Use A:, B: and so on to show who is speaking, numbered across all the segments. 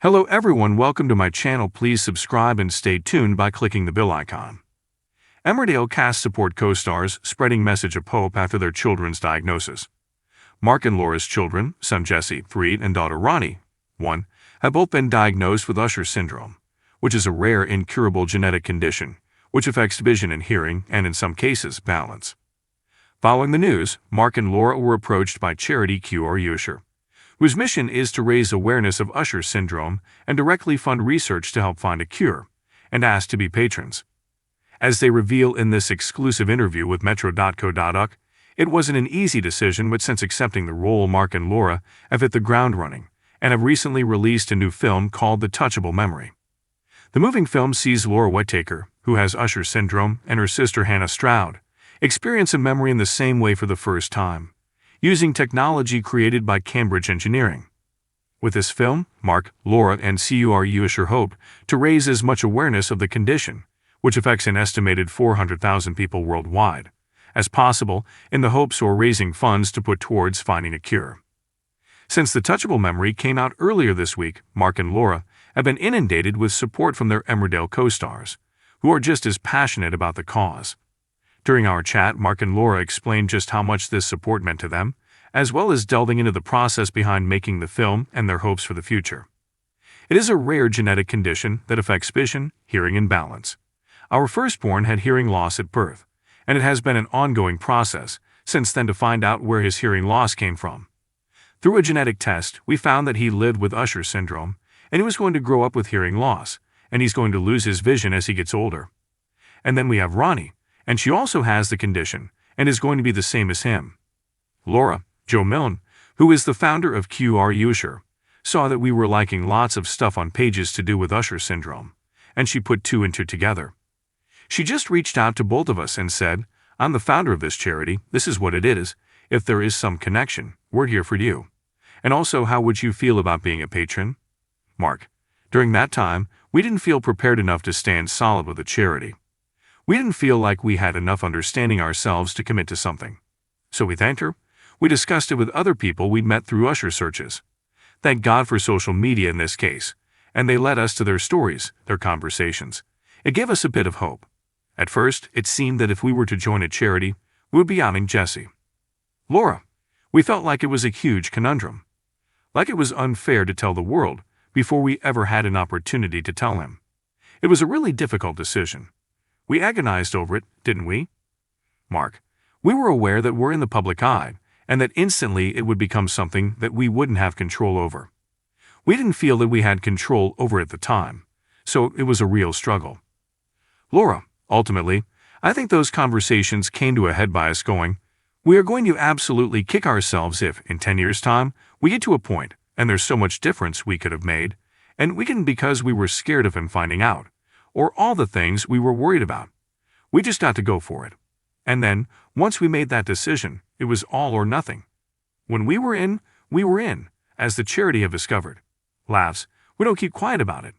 A: Hello everyone, welcome to my channel. Please subscribe and stay tuned by clicking the bell icon. Emmerdale cast support co-stars spreading message of hope after their children's diagnosis. Mark and Laura's children, son Jesse, 3, and daughter Ronnie, 1, have both been diagnosed with Usher syndrome, which is a rare, incurable genetic condition which affects vision and hearing and, in some cases, balance. Following the news, Mark and Laura were approached by charity QR Usher, whose mission is to raise awareness of Usher syndrome and directly fund research to help find a cure, and asked to be patrons. As they reveal in this exclusive interview with Metro.co.uk, it wasn't an easy decision, but since accepting the role, Mark and Laura have hit the ground running and have recently released a new film called The Touchable Memory. The moving film sees Laura Whittaker, who has Usher syndrome, and her sister Hannah Stroud experience a memory in the same way for the first time, using technology created by Cambridge Engineering. With this film, Mark, Laura, and CUR Usher hope to raise as much awareness of the condition, which affects an estimated 400,000 people worldwide, as possible, in the hopes of raising funds to put towards finding a cure. Since The Touchable Memory came out earlier this week, Mark and Laura have been inundated with support from their Emmerdale co-stars, who are just as passionate about the cause. During our chat, Mark and Laura explained just how much this support meant to them, as well as delving into the process behind making the film and their hopes for the future. It is a rare genetic condition that affects vision, hearing, and balance. Our firstborn had hearing loss at birth, and it has been an ongoing process since then to find out where his hearing loss came from. Through a genetic test, we found that he lived with Usher syndrome, and he was going to grow up with hearing loss, and he's going to lose his vision as he gets older. And then we have Ronnie, and she also has the condition and is going to be the same as him. Laura, Jo Milne, who is the founder of QR Usher, saw that we were liking lots of stuff on pages to do with Usher syndrome, and she put 2 and 2 together. She just reached out to both of us and said, "I'm the founder of this charity, this is what it is, if there is some connection, we're here for you. And also, how would you feel about being a patron?" Mark: during that time, we didn't feel prepared enough to stand solid with a charity. We didn't feel like we had enough understanding ourselves to commit to something. So we thanked her. We discussed it with other people we'd met through Usher searches. Thank God for social media in this case, and they led us to their stories, their conversations. It gave us a bit of hope. At first, it seemed that if we were to join a charity, we would be outing Jesse. Laura: we felt like it was a huge conundrum. Like it was unfair to tell the world before we ever had an opportunity to tell him. It was a really difficult decision. We agonized over it, didn't we? Mark: we were aware that we're in the public eye, and that instantly it would become something that we wouldn't have control over. We didn't feel that we had control over it at the time, so it was a real struggle. Laura: ultimately, I think those conversations came to a head by us going, we are going to absolutely kick ourselves if, in 10 years' time, we get to a point, and there's so much difference we could have made, and we didn't because we were scared of him finding out, or all the things we were worried about. We just got to go for it. And then, once we made that decision, it was all or nothing. When we were in, as the charity have discovered. Laughs: we don't keep quiet about it.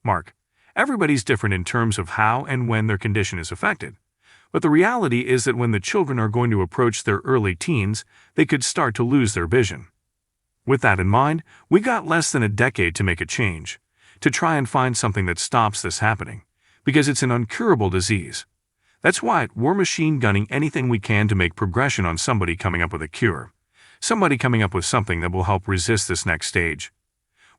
A: Mark: everybody's different in terms of how and when their condition is affected. But the reality is that when the children are going to approach their early teens, they could start to lose their vision. With that in mind, we got less than a decade to make a change, to try and find something that stops this happening, because it's an incurable disease. That's why we're machine gunning anything we can to make progression on somebody coming up with a cure, somebody coming up with something that will help resist this next stage.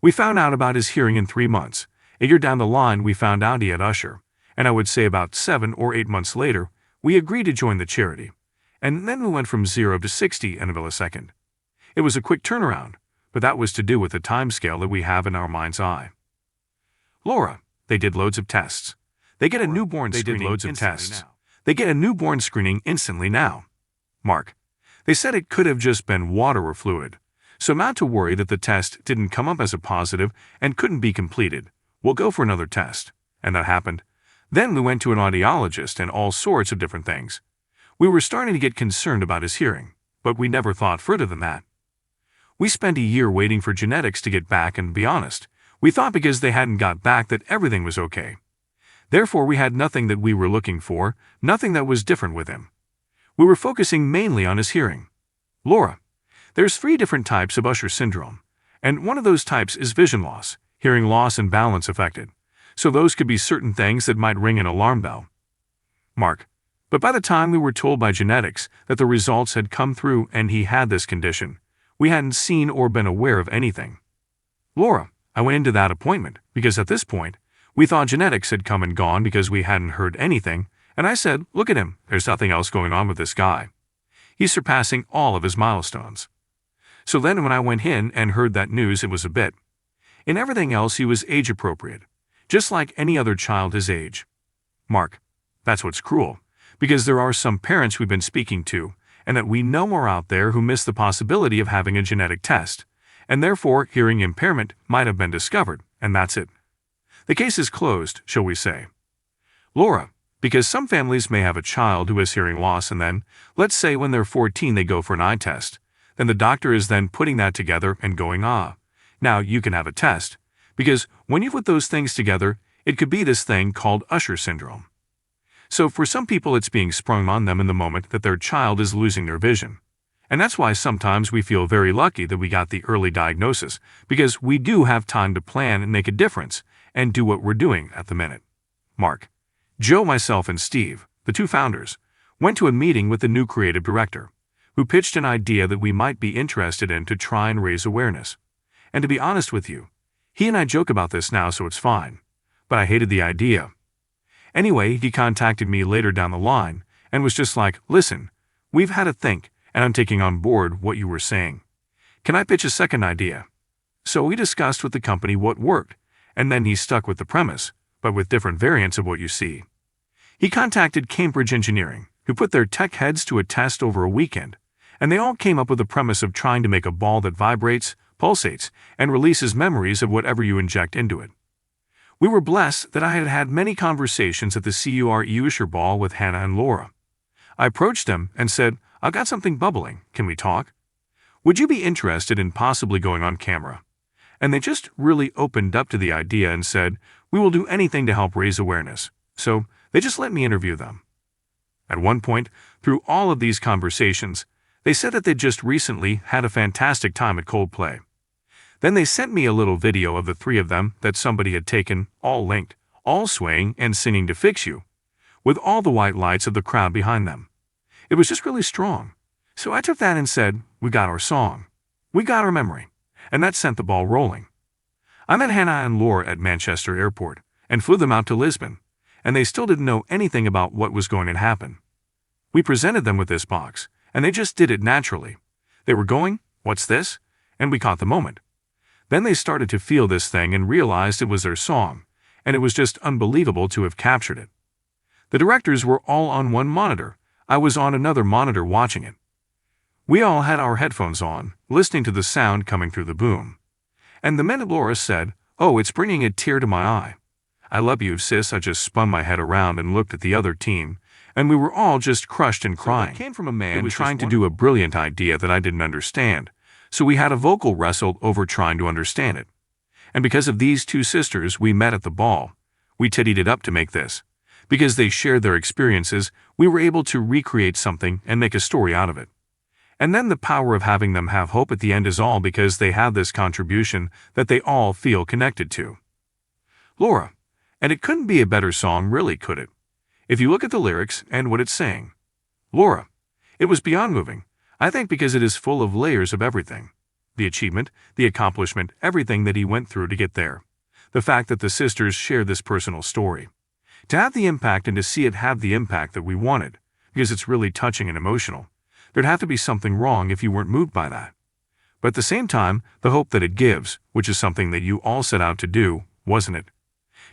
A: We found out about his hearing in 3 months. A year down the line, we found out he had Usher, and I would say about 7 or 8 months later, we agreed to join the charity, and then we went from 0 to 60 in a millisecond. It was a quick turnaround, but that was to do with the timescale that we have in our mind's eye. Laura: they did loads of tests. They get a newborn screening instantly now. Mark: they said it could have just been water or fluid, so not to worry that the test didn't come up as a positive and couldn't be completed. We'll go for another test. And that happened. Then we went to an audiologist and all sorts of different things. We were starting to get concerned about his hearing, but we never thought further than that. We spent a year waiting for genetics to get back, and to be honest, we thought because they hadn't got back that everything was okay. Therefore, we had nothing that we were looking for, nothing that was different with him. We were focusing mainly on his hearing. Laura: there's 3 different types of Usher syndrome, and one of those types is vision loss, hearing loss and balance affected. So those could be certain things that might ring an alarm bell. Mark: but by the time we were told by genetics that the results had come through and he had this condition, we hadn't seen or been aware of anything. Laura: I went into that appointment because at this point, we thought genetics had come and gone because we hadn't heard anything, and I said, look at him, there's nothing else going on with this guy. He's surpassing all of his milestones. So then when I went in and heard that news, it was a bit. In everything else, he was age appropriate, just like any other child his age. Mark: that's what's cruel, because there are some parents we've been speaking to, and that we know are out there who miss the possibility of having a genetic test, and therefore hearing impairment might have been discovered, and that's it. The case is closed, shall we say. Laura: because some families may have a child who has hearing loss and then, let's say when they're 14 they go for an eye test, then the doctor is then putting that together and going, now you can have a test, because when you put those things together, it could be this thing called Usher syndrome. So for some people it's being sprung on them in the moment that their child is losing their vision. And that's why sometimes we feel very lucky that we got the early diagnosis, because we do have time to plan and make a difference and do what we're doing at the minute. Mark: Joe, myself, and Steve, the two founders, went to a meeting with the new creative director, who pitched an idea that we might be interested in to try and raise awareness. And to be honest with you, he and I joke about this now, so it's fine, but I hated the idea. Anyway, he contacted me later down the line and was just like, listen, we've had a think, and I'm taking on board what you were saying. Can I pitch a second idea? So we discussed with the company what worked, and then he stuck with the premise, but with different variants of what you see. He contacted Cambridge Engineering, who put their tech heads to a test over a weekend, and they all came up with the premise of trying to make a ball that vibrates, pulsates, and releases memories of whatever you inject into it. We were blessed that I had had many conversations at the Usher ball with Hannah and Laura. I approached them and said, I've got something bubbling, can we talk? Would you be interested in possibly going on camera? And they just really opened up to the idea and said, we will do anything to help raise awareness. So they just let me interview them. At one point, through all of these conversations, they said that they'd just recently had a fantastic time at Coldplay. Then they sent me a little video of the three of them that somebody had taken, all linked, all swaying and singing to Fix You, with all the white lights of the crowd behind them. It was just really strong. So I took that and said, we got our song. We got our memory. And that sent the ball rolling. I met Hannah and Laura at Manchester Airport and flew them out to Lisbon, and they still didn't know anything about what was going to happen. We presented them with this box, and they just did it naturally. They were going, what's this? And we caught the moment. Then they started to feel this thing and realized it was their song, and it was just unbelievable to have captured it. The directors were all on one monitor. I was on another monitor watching it. We all had our headphones on, listening to the sound coming through the boom. And the minute Laura said, oh, it's bringing a tear to my eye. I love you, sis. I just spun my head around and looked at the other team, and we were all just crushed and crying. It came from a man trying to do a brilliant idea that I didn't understand, so we had a vocal wrestle over trying to understand it. And because of these two sisters we met at the ball, we tittied it up to make this. Because they shared their experiences, we were able to recreate something and make a story out of it. And then the power of having them have hope at the end is all because they have this contribution that they all feel connected to. Laura: and it couldn't be a better song, really, could it? If you look at the lyrics and what it's saying. Laura: it was beyond moving, I think, because it is full of layers of everything. The achievement, the accomplishment, everything that he went through to get there. The fact that the sisters share this personal story. To have the impact and to see it have the impact that we wanted, because it's really touching and emotional. There'd have to be something wrong if you weren't moved by that. But at the same time, the hope that it gives, which is something that you all set out to do, wasn't it?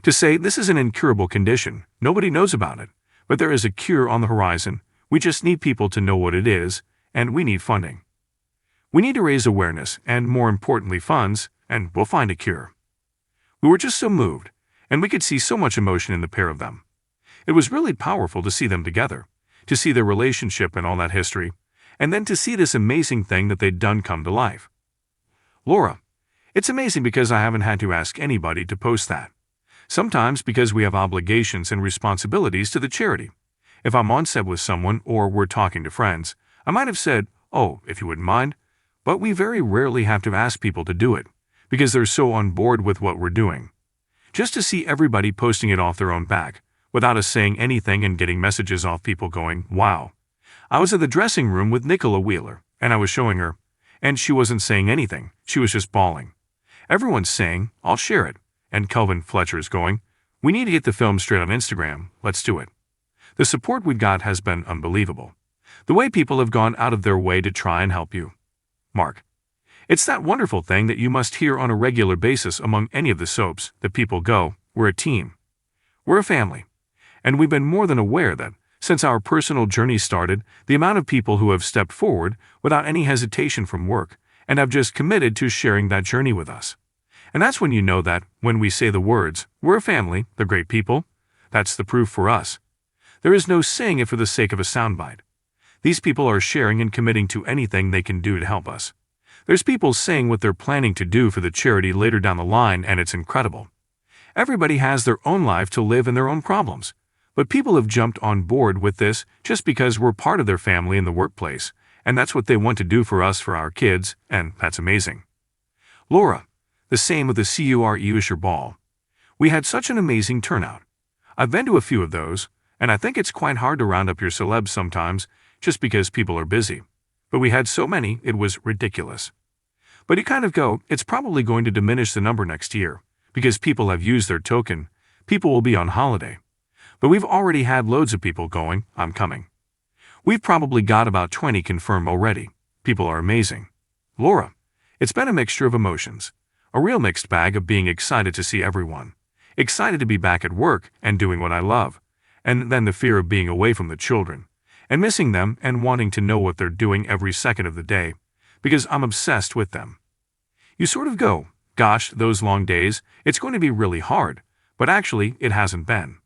A: To say this is an incurable condition, nobody knows about it, but there is a cure on the horizon, we just need people to know what it is, and we need funding. We need to raise awareness, and more importantly funds, and we'll find a cure. We were just so moved, and we could see so much emotion in the pair of them. It was really powerful to see them together, to see their relationship and all that history, and then to see this amazing thing that they'd done come to life. Laura: it's amazing because I haven't had to ask anybody to post that. Sometimes because we have obligations and responsibilities to the charity. If I'm on set with someone or we're talking to friends, I might have said, oh, if you wouldn't mind, but we very rarely have to ask people to do it, because they're so on board with what we're doing. Just to see everybody posting it off their own back, without us saying anything and getting messages off people going, wow. I was at the dressing room with Nicola Wheeler, and I was showing her, and she wasn't saying anything, she was just bawling. Everyone's saying, I'll share it, and Kelvin Fletcher's going, we need to get the film straight on Instagram, let's do it. The support we've got has been unbelievable. The way people have gone out of their way to try and help you. Mark. It's that wonderful thing that you must hear on a regular basis among any of the soaps that people go, we're a team. We're a family. And we've been more than aware that, since our personal journey started, the amount of people who have stepped forward without any hesitation from work and have just committed to sharing that journey with us. And that's when you know that, when we say the words, we're a family, they're great people, that's the proof for us. There is no saying it for the sake of a soundbite. These people are sharing and committing to anything they can do to help us. There's people saying what they're planning to do for the charity later down the line, and it's incredible. Everybody has their own life to live and their own problems. But people have jumped on board with this just because we're part of their family in the workplace, and that's what they want to do for us, for our kids, and that's amazing. Laura, the same with the CURE Ball. We had such an amazing turnout. I've been to a few of those, and I think it's quite hard to round up your celebs sometimes, just because people are busy. But we had so many, it was ridiculous. But you kind of go, it's probably going to diminish the number next year, because people have used their token, people will be on holiday. But we've already had loads of people going, I'm coming. We've probably got about 20 confirmed already. People are amazing. Laura, it's been a mixture of emotions. A real mixed bag of being excited to see everyone. Excited to be back at work and doing what I love. And then the fear of being away from the children. And missing them and wanting to know what they're doing every second of the day. Because I'm obsessed with them. You sort of go, gosh, those long days, it's going to be really hard. But actually, it hasn't been.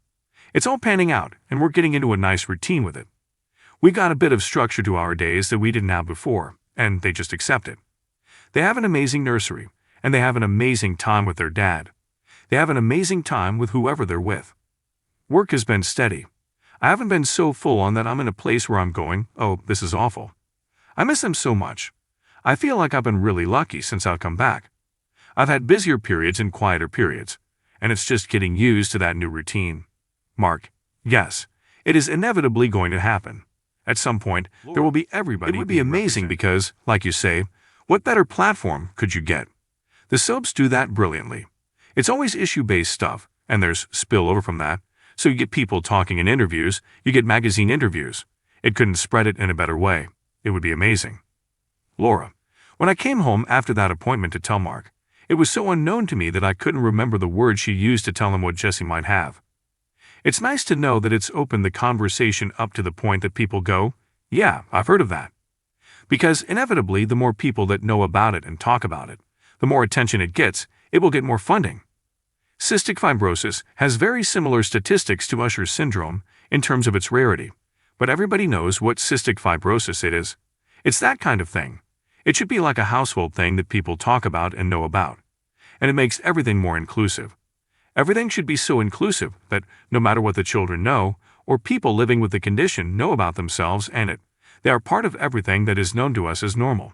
A: It's all panning out, and we're getting into a nice routine with it. We got a bit of structure to our days that we didn't have before, and they just accept it. They have an amazing nursery, and they have an amazing time with their dad. They have an amazing time with whoever they're with. Work has been steady. I haven't been so full on that I'm in a place where I'm going, oh, this is awful. I miss them so much. I feel like I've been really lucky since I've come back. I've had busier periods and quieter periods, and it's just getting used to that new routine. Mark, yes, it is inevitably going to happen. At some point, there will be everybody. It would be amazing because, like you say, what better platform could you get? The soaps do that brilliantly. It's always issue-based stuff, and there's spillover from that. So you get people talking in interviews, you get magazine interviews. It couldn't spread it in a better way. It would be amazing. Laura, when I came home after that appointment to tell Mark, it was so unknown to me that I couldn't remember the words she used to tell him what Jesse might have. It's nice to know that it's opened the conversation up to the point that people go, yeah, I've heard of that. Because inevitably, the more people that know about it and talk about it, the more attention it gets, it will get more funding. Cystic fibrosis has very similar statistics to Usher's syndrome in terms of its rarity, but everybody knows what cystic fibrosis it is. It's that kind of thing. It should be like a household thing that people talk about and know about. And it makes everything more inclusive. Everything should be so inclusive that no matter what the children know, or people living with the condition know about themselves and it, they are part of everything that is known to us as normal.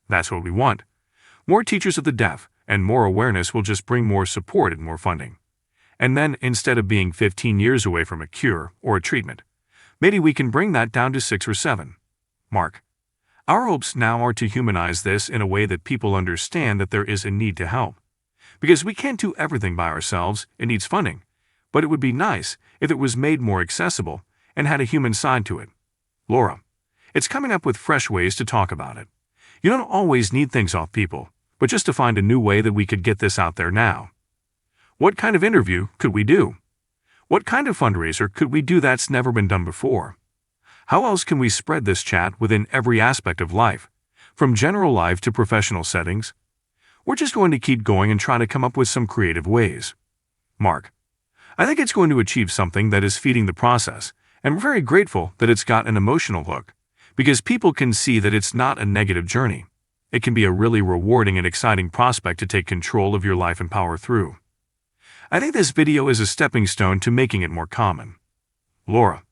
A: That's what we want. More teachers of the deaf, and more awareness will just bring more support and more funding. And then, instead of being 15 years away from a cure or a treatment, maybe we can bring that down to 6 or 7. Mark, our hopes now are to humanize this in a way that people understand that there is a need to help. Because we can't do everything by ourselves, it needs funding. But it would be nice if it was made more accessible and had a human side to it. Laura, it's coming up with fresh ways to talk about it. You don't always need things off people, but just to find a new way that we could get this out there now. What kind of interview could we do? What kind of fundraiser could we do that's never been done before? How else can we spread this chat within every aspect of life, from general life to professional settings? We're just going to keep going and try to come up with some creative ways. Mark, I think it's going to achieve something that is feeding the process, and we're very grateful that it's got an emotional hook, because people can see that it's not a negative journey. It can be a really rewarding and exciting prospect to take control of your life and power through. I think this video is a stepping stone to making it more common. Laura,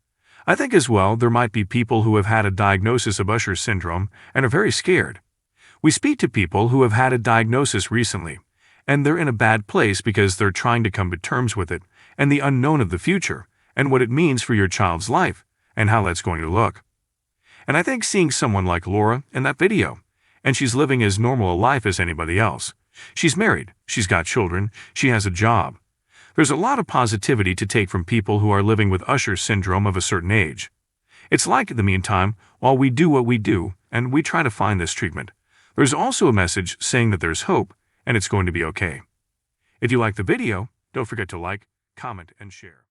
A: I think as well there might be people who have had a diagnosis of Usher's syndrome and are very scared. We speak to people who have had a diagnosis recently, and they're in a bad place because they're trying to come to terms with it and the unknown of the future and what it means for your child's life and how that's going to look. And I think seeing someone like Laura in that video, and she's living as normal a life as anybody else. She's married, she's got children, she has a job. There's a lot of positivity to take from people who are living with Usher syndrome of a certain age. It's like, in the meantime, while we do what we do and we try to find this treatment, there's also a message saying that there's hope and it's going to be okay. If you like the video, don't forget to like, comment, and share.